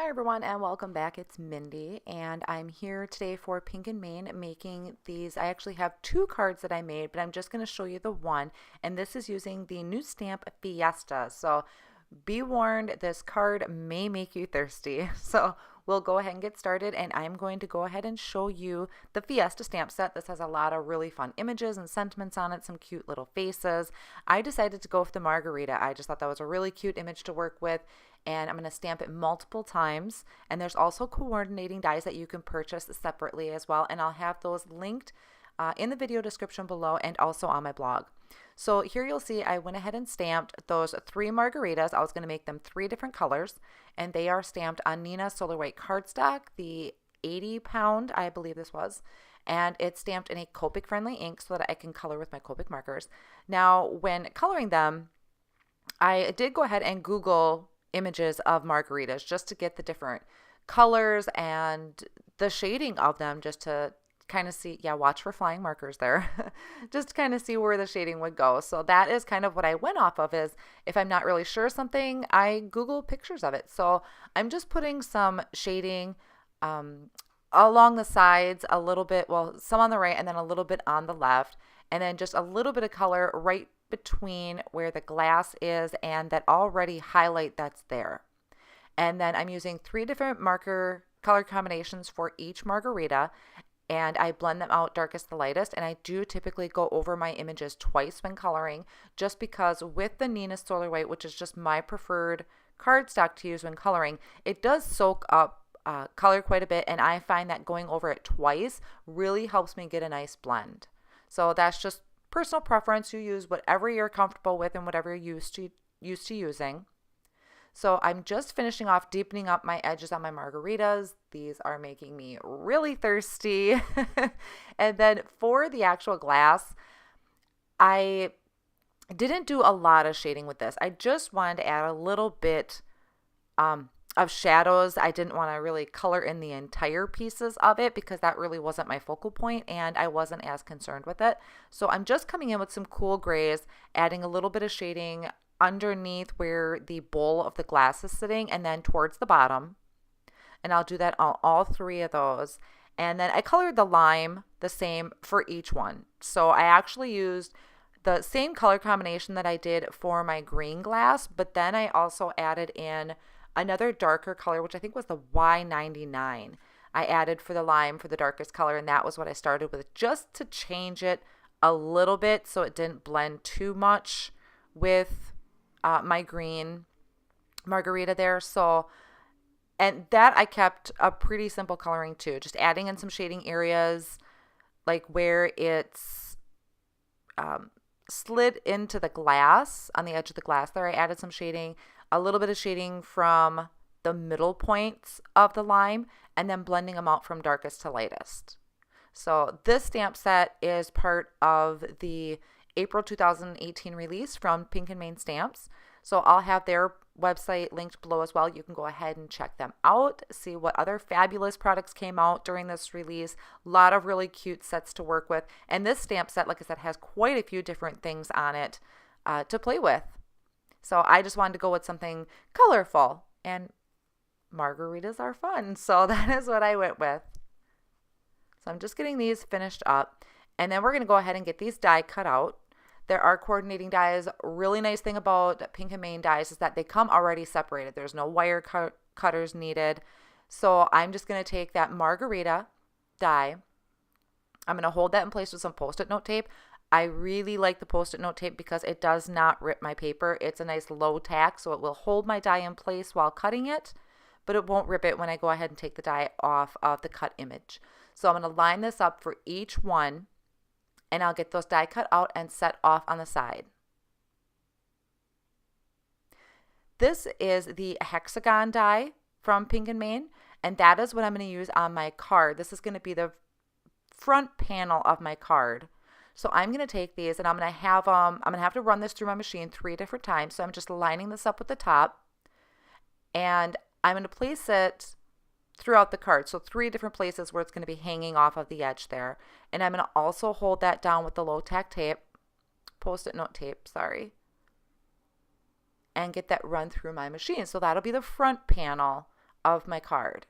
Hi everyone and welcome back. It's Mindy and I'm here today for Pink and Main making these. I actually have two cards that I made, but I'm just going to show you the one, and this is using the new stamp Fiesta. So be warned, this card may make you thirsty. So we'll go ahead and get started, and I'm going to go ahead and show you the Fiesta stamp set. This has a lot of really fun images and sentiments on it, some cute little faces. I decided to go with the margarita. I just thought that was a really cute image to work with, and I'm going to stamp it multiple times. And there's also coordinating dies that you can purchase separately as well, and I'll have those linked in the video description below and also on my blog. So here you'll see I went ahead and stamped those three margaritas. I was going to make them three different colors, and they are stamped on Neenah Solar White cardstock, the 80-pound, I believe this was, and it's stamped in a Copic friendly ink so that I can color with my Copic markers. Now, when coloring them, I did go ahead and Google images of margaritas just to get the different colors and the shading of them, just to kind of see, yeah, watch for flying markers there, just to kind of see where the shading would go. So that is kind of what I went off of, is if I'm not really sure something, I Google pictures of it. So I'm just putting some shading along the sides a little bit, well, some on the right and then a little bit on the left, and then just a little bit of color right between where the glass is and that already highlight that's there. And then I'm using three different marker color combinations for each margarita, and I blend them out darkest to lightest. And I do typically go over my images twice when coloring, just because with the Neenah Solar White, which is just my preferred cardstock to use when coloring, it does soak up color quite a bit, and I find that going over it twice really helps me get a nice blend. So that's just personal preference. You use whatever you're comfortable with and whatever you're used to using. So I'm just finishing off deepening up my edges on my margaritas. These are making me really thirsty. And then for the actual glass, I didn't do a lot of shading with this. I just wanted to add a little bit of shadows. I didn't want to really color in the entire pieces of it because that really wasn't my focal point and I wasn't as concerned with it. So I'm just coming in with some cool grays, adding a little bit of shading underneath where the bowl of the glass is sitting and then towards the bottom. And I'll do that on all three of those. And then I colored the lime the same for each one. So I actually used the same color combination that I did for my green glass, but then I also added in another darker color, which I think was the Y99. I added for the lime for the darkest color, and that was what I started with, just to change it a little bit so it didn't blend too much with my green margarita there. So, and that I kept a pretty simple coloring too, just adding in some shading areas like where it's slid into the glass, on the edge of the glass there. I added some shading, a little bit of shading from the middle points of the lime, and then blending them out from darkest to lightest. So this stamp set is part of the April 2018 release from Pink and Main Stamps. So I'll have their website linked below as well. You can go ahead and check them out, see what other fabulous products came out during this release. A lot of really cute sets to work with. And this stamp set, like I said, has quite a few different things on it to play with. So I just wanted to go with something colorful, and margaritas are fun. So that is what I went with. So I'm just getting these finished up, and then we're going to go ahead and get these die cut out. There are coordinating dies. Really nice thing about Pink and Main dies is that they come already separated. There's no wire cutters needed. So I'm just going to take that margarita die. I'm going to hold that in place with some Post-it note tape. I really like the Post-it note tape because it does not rip my paper. It's a nice low tack, so it will hold my die in place while cutting it, but it won't rip it when I go ahead and take the die off of the cut image. So I'm going to line this up for each one, and I'll get those die cut out and set off on the side. This is the Hexagon die from Pink and Main, and that is what I'm going to use on my card. This is going to be the front panel of my card. So I'm going to take these, and I'm going to have to run this through my machine 3 different times. So I'm just lining this up with the top, and I'm going to place it throughout the card. So 3 different places where it's going to be hanging off of the edge there. And I'm going to also hold that down with the low tack tape, Post-it note tape, sorry, and get that run through my machine. So that'll be the front panel of my card.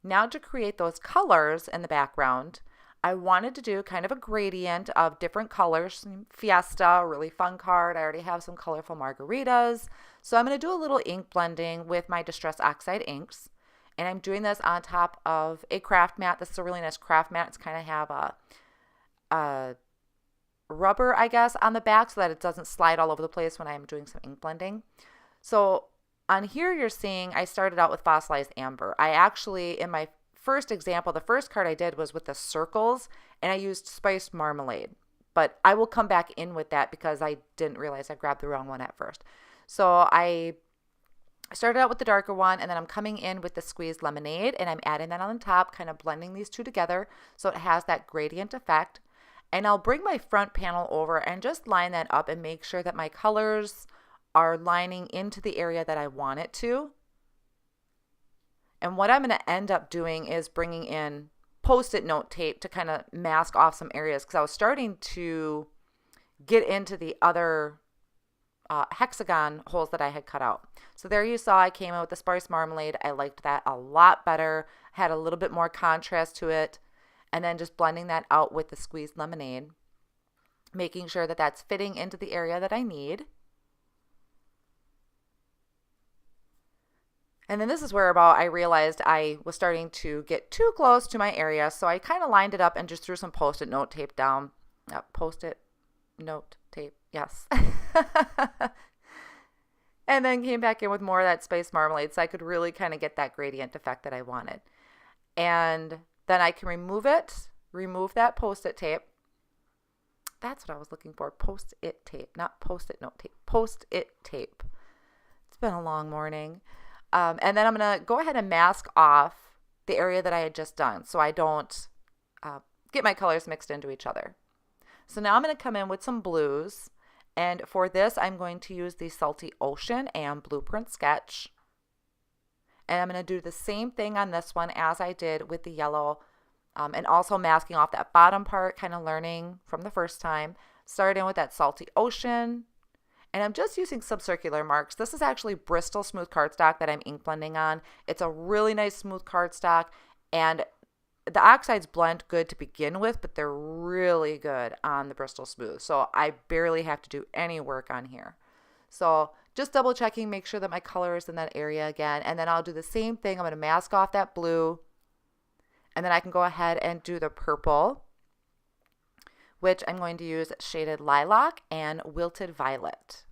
Now to create those colors in the background, I wanted to do kind of a gradient of different colors. Fiesta, a really fun card. I already have some colorful margaritas. So I'm going to do a little ink blending with my Distress Oxide inks. And I'm doing this on top of a craft mat. This is a really nice craft mat. It's kind of have a rubber, I guess, on the back so that it doesn't slide all over the place when I'm doing some ink blending. So on here you're seeing I started out with fossilized amber. I actually, in my first example, the first card I did was with the circles, and I used spiced marmalade. But I will come back in with that because I didn't realize I grabbed the wrong one at first. So I started out with the darker one, and then I'm coming in with the squeezed lemonade, and I'm adding that on the top, kind of blending these two together so it has that gradient effect. And I'll bring my front panel over and just line that up and make sure that my colors are lining into the area that I want it to. And what I'm going to end up doing is bringing in Post-it note tape to kind of mask off some areas because I was starting to get into the other hexagon holes that I had cut out. So there you saw I came in with the spiced marmalade. I liked that a lot better. Had a little bit more contrast to it. And then just blending that out with the squeezed lemonade, making sure that that's fitting into the area that I need. And then this is where about I realized I was starting to get too close to my area. So I kind of lined it up and just threw some Post-it note tape down. Post-it note tape, yes. And then came back in with more of that spiced marmalade so I could really kind of get that gradient effect that I wanted. And then I can remove that Post-it tape. That's what I was looking for, Post-it tape, not Post-it note tape, Post-it tape. It's been a long morning. And then I'm going to go ahead and mask off the area that I had just done so I don't get my colors mixed into each other. So now I'm going to come in with some blues. And for this, I'm going to use the Salty Ocean and Blueprint Sketch. And I'm going to do the same thing on this one as I did with the yellow, and also masking off that bottom part, kind of learning from the first time. Starting with that Salty Ocean. And I'm just using some circular marks. This is actually Bristol smooth cardstock that I'm ink blending on. It's a really nice smooth cardstock, and the oxides blend good to begin with, but they're really good on the Bristol smooth. So I barely have to do any work on here. So just double checking, make sure that my color is in that area again. And then I'll do the same thing. I'm going to mask off that blue. And then I can go ahead and do the purple, which I'm going to use Shaded Lilac and Wilted Violet.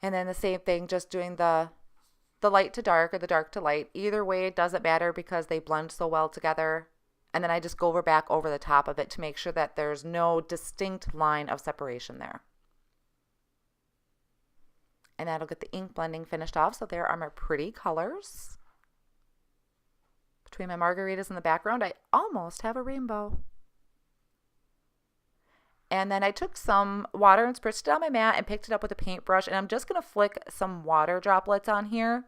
And then the same thing, just doing the light to dark or the dark to light. Either way, it doesn't matter because they blend so well together. And then I just go back over the top of it to make sure that there's no distinct line of separation there. And that'll get the ink blending finished off. So there are my pretty colors. Between my margaritas in the background, I almost have a rainbow. And then I took some water and spritzed it on my mat and picked it up with a paintbrush. And I'm just going to flick some water droplets on here.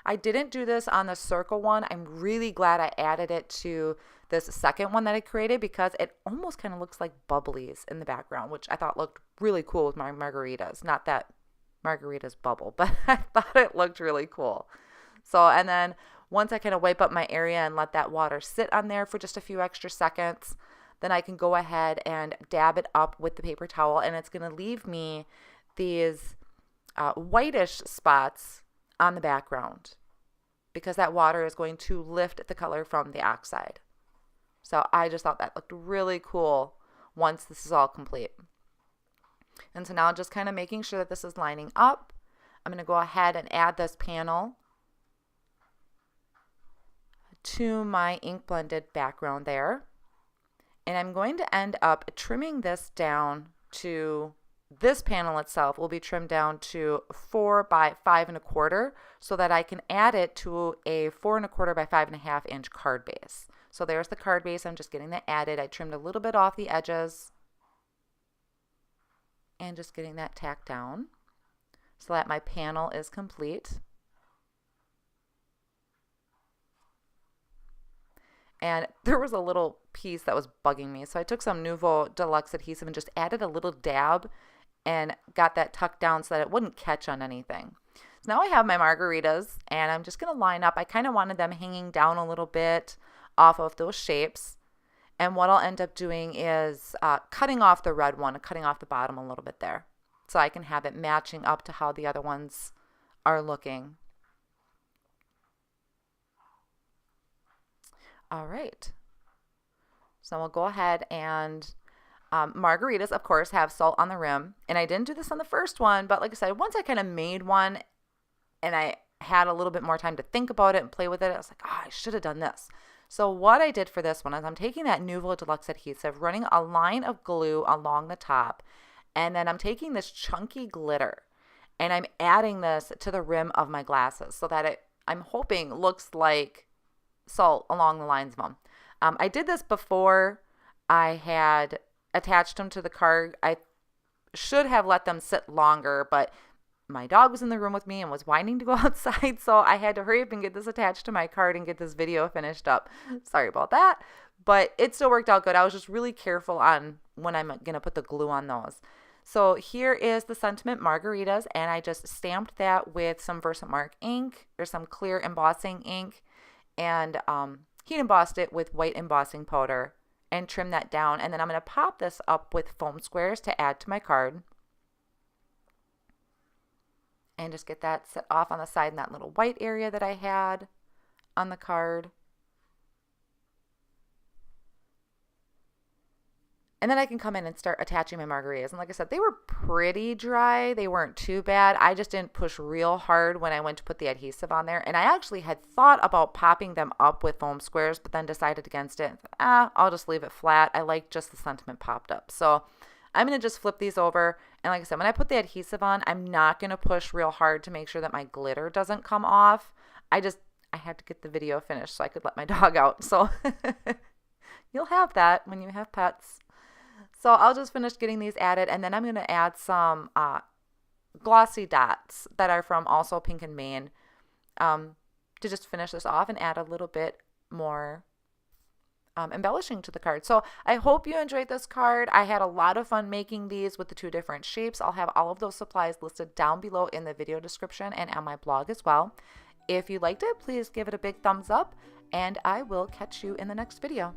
I didn't do this on the circle one. I'm really glad I added it to this second one that I created because it almost kind of looks like bubblies in the background, which I thought looked really cool with my margaritas. Not that margaritas bubble, but I thought it looked really cool. So, and then once I kind of wipe up my area and let that water sit on there for just a few extra seconds, then I can go ahead and dab it up with the paper towel, and it's going to leave me these whitish spots on the background because that water is going to lift the color from the oxide. So I just thought that looked really cool once this is all complete. And so now just kind of making sure that this is lining up. I'm going to go ahead and add this panel to my ink blended background there. And I'm going to end up trimming this down to, this panel itself will be trimmed down to 4 by 5 1/4 so that I can add it to a 4 1/4 by 5.5 inch card base. So there's the card base. I'm just getting that added. I trimmed a little bit off the edges and just getting that tacked down so that my panel is complete. And there was a little piece that was bugging me. So I took some Nouveau Deluxe adhesive and just added a little dab and got that tucked down so that it wouldn't catch on anything. So now I have my margaritas, and I'm just going to line up. I kind of wanted them hanging down a little bit off of those shapes. And what I'll end up doing is cutting off the red one, cutting off the bottom a little bit there, so I can have it matching up to how the other ones are looking. All right. So we'll go ahead and margaritas, of course, have salt on the rim. And I didn't do this on the first one, but like I said, once I kind of made one and I had a little bit more time to think about it and play with it, I was like, oh, I should have done this. So what I did for this one is I'm taking that Nuvo Deluxe adhesive, running a line of glue along the top, and then I'm taking this chunky glitter and I'm adding this to the rim of my glasses so that I'm hoping looks like salt along the lines of them. I did this before I had attached them to the card. I should have let them sit longer, but my dog was in the room with me and was whining to go outside, so I had to hurry up and get this attached to my card and get this video finished up. Sorry about that, but it still worked out good. I was just really careful on when I'm going to put the glue on those. So here is the Sentiment Margaritas, and I just stamped that with some Versamark ink or some clear embossing ink, and heat embossed it with white embossing powder and trim that down. And then I'm going to pop this up with foam squares to add to my card. And just get that set off on the side in that little white area that I had on the card. And then I can come in and start attaching my margaritas. And like I said, they were pretty dry. They weren't too bad. I just didn't push real hard when I went to put the adhesive on there. And I actually had thought about popping them up with foam squares, but then decided against it. I'll just leave it flat. I like just the sentiment popped up. So I'm going to just flip these over. And like I said, when I put the adhesive on, I'm not going to push real hard to make sure that my glitter doesn't come off. I had to get the video finished so I could let my dog out. So you'll have that when you have pets. So I'll just finish getting these added, and then I'm going to add some glossy dots that are from also Pink and Main to just finish this off and add a little bit more embellishing to the card. So I hope you enjoyed this card. I had a lot of fun making these with the two different shapes. I'll have all of those supplies listed down below in the video description and on my blog as well. If you liked it, please give it a big thumbs up, and I will catch you in the next video.